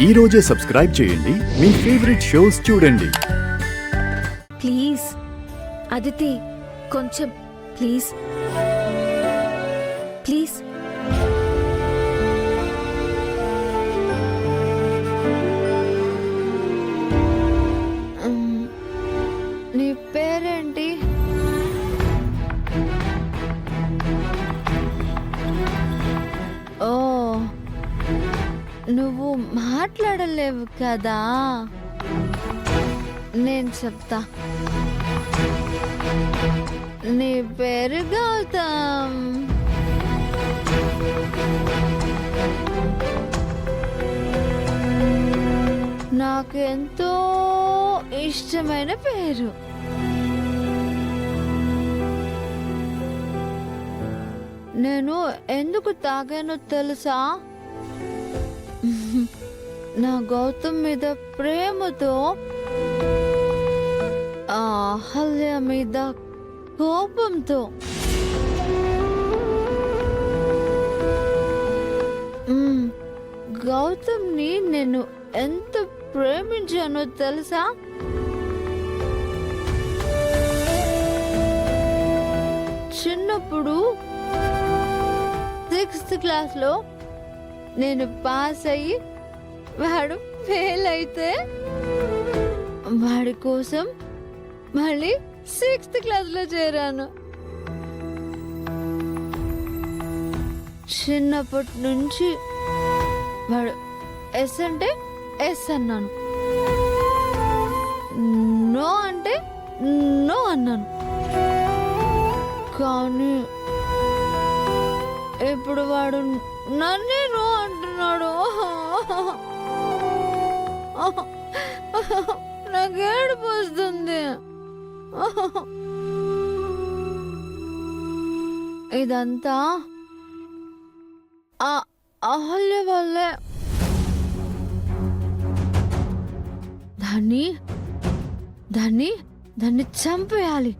ఈ రోజే సబ్స్క్రైబ్ చేయండి, మీ ఫేవరెట్ షోస్ చూడండి. ప్లీజ్ అదితి, కొంచెం ప్లీజ్ ప్లీజ్. నీ పేరేంటి? ఓ, నువ్వు మాట్లాడలేవు కదా, నేను చెప్తా. నీ పేరు గౌతమ్. నాకెంతో ఇష్టమైన పేరు. నేను ఎందుకు తాగానో తెలుసా? నా గౌతమ్ మీద ప్రేమతో, ఆ అహల్య మీద కోపంతో. గౌతమ్ని నేను ఎంత ప్రేమించానో తెలుసా? చిన్నప్పుడు 6th క్లాస్లో నేను పాస్ అయ్యి వాడు ఫెయిల్ అయితే వాడి కోసం మళ్ళీ 6th క్లాస్లో చేరాను. చిన్నప్పటి నుంచి వాడు ఎస్ అంటే ఎస్ అన్నాను, నో అంటే నో అన్నాను. కానీ ఇప్పుడు వాడు నన్నే నో అంటున్నాడు. నాకు ఏడుపు వస్తుంది. ఇదంతా ఆ అహల్య వల్లే. దాన్ని దాన్ని దాన్ని చంపేయాలి.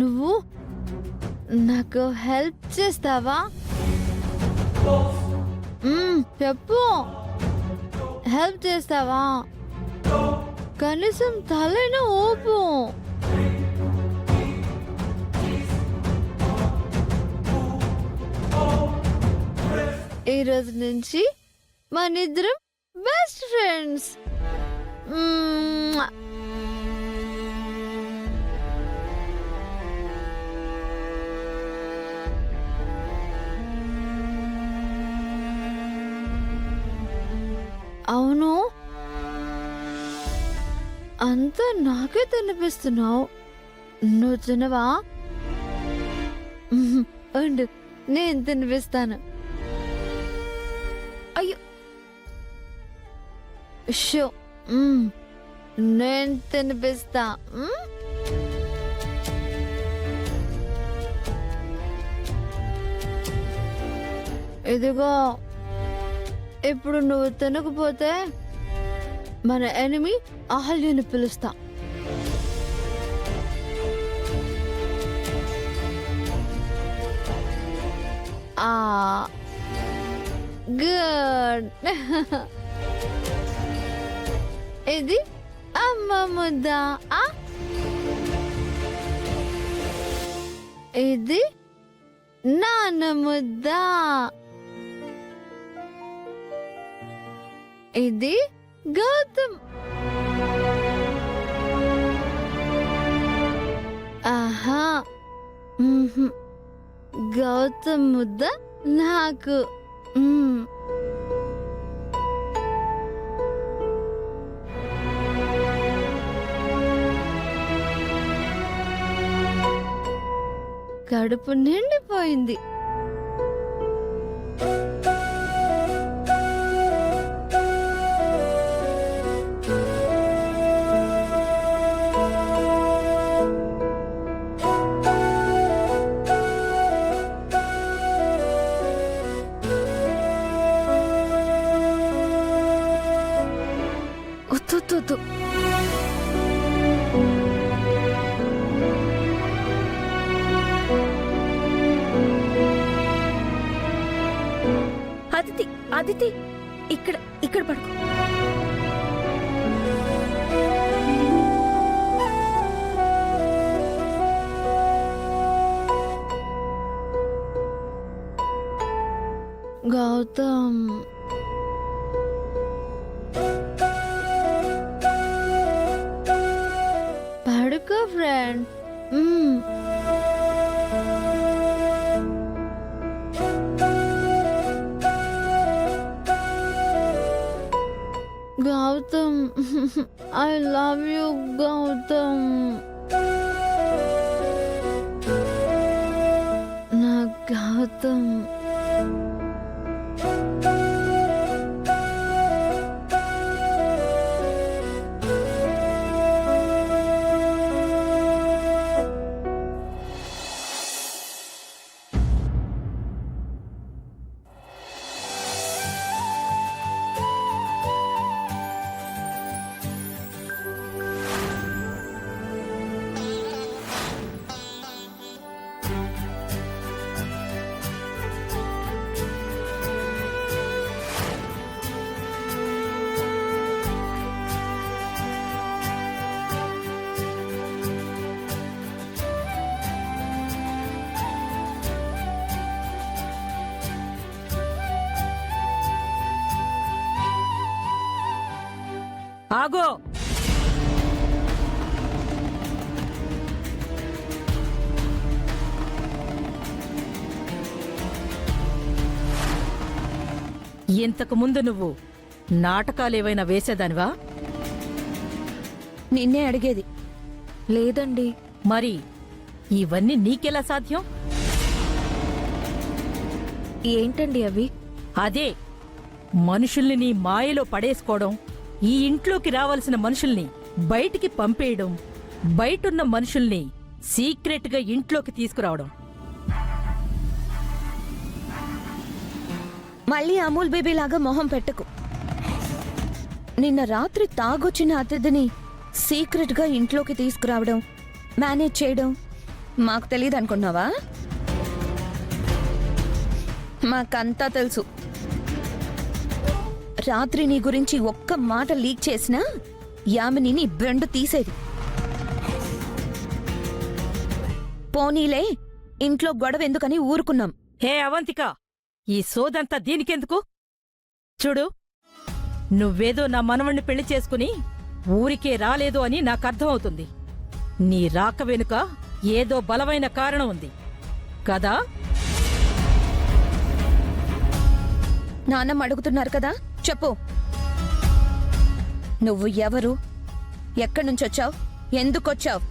నువ్వు నాకు హెల్ప్ చేస్తావా? చెప్పు, హెల్ప్ చేస్తావా? కనీసం తలైన ఊపు. ఈ రోజు నుంచి మనిద్దరం బెస్ట్ ఫ్రెండ్స్. అవును, అంతా నాకే తినిపిస్తున్నావు. నువ్వు తినవా? ఉండు, నేను తినిపిస్తాను. అయ్యో, షో, నేను తినిపిస్తా. ఇదిగో, ఇప్పుడు నువ్వు తినకపోతే మన ఎనిమి అహల్యని పిలుస్తా. గుడ్. ఇది అమ్మ ముద్ద. ఇది నాన్న ముద్ద. ఇది గౌతమ్. ఆహా, గౌతమ్ ముద్ద నాకు. కడుపు నిండిపోయింది. వద్దు. అదితి అదితి ఇక్కడ ఇక్కడ పడుకో. గౌతమ్ పడుకో friend. Gautam I love you Gautam. నా గౌతమ్. ఆగో. ఇంతకు ముందు నువ్వు నాటకాలేవైనా వేసేదానివా? నిన్నే అడిగేది. లేదండి. మరి ఇవన్నీ నీకెలా సాధ్యం? ఏంటండి అవి? అదే, మనుషుల్ని నీ మాయలో పడేసుకోవడం, ఈ ఇంట్లోకి రావాల్సిన మనుషుల్ని బయటికి పంపేయడం, బయటున్న మనుషుల్ని సీక్రెట్గా ఇంట్లోకి తీసుకురావడం. మళ్ళీ అమూల్ బేబీ లాగా మొహం పెట్టకు. నిన్న రాత్రి తాగొచ్చిన అతిథిని సీక్రెట్ గా ఇంట్లోకి తీసుకురావడం, మేనేజ్ చేయడం మాకు తెలియదు అనుకున్నావా? మాకంతా తెలుసు. రాత్రి నీ గురించి ఒక్క మాట లీక్ చేసినా యామినిని బెండు తీసేది. పోనీలే, ఇంట్లో గొడవ ఎందుకని ఊరుకున్నాం. హే అవంతిక, ఈ సోదంతా దీనికెందుకు? చూడు, నువ్వేదో నా మనవణ్ణి పెళ్లి చేసుకుని ఊరికే రాలేదు అని నాకర్థమవుతుంది. నీ రాక వెనుక ఏదో బలమైన కారణం ఉంది కదా? నాన్నమ్మ అడుగుతున్నారు కదా, చెప్పు. నువ్వు ఎవరు? ఎక్కడి నుంచొచ్చావు? ఎందుకొచ్చావు?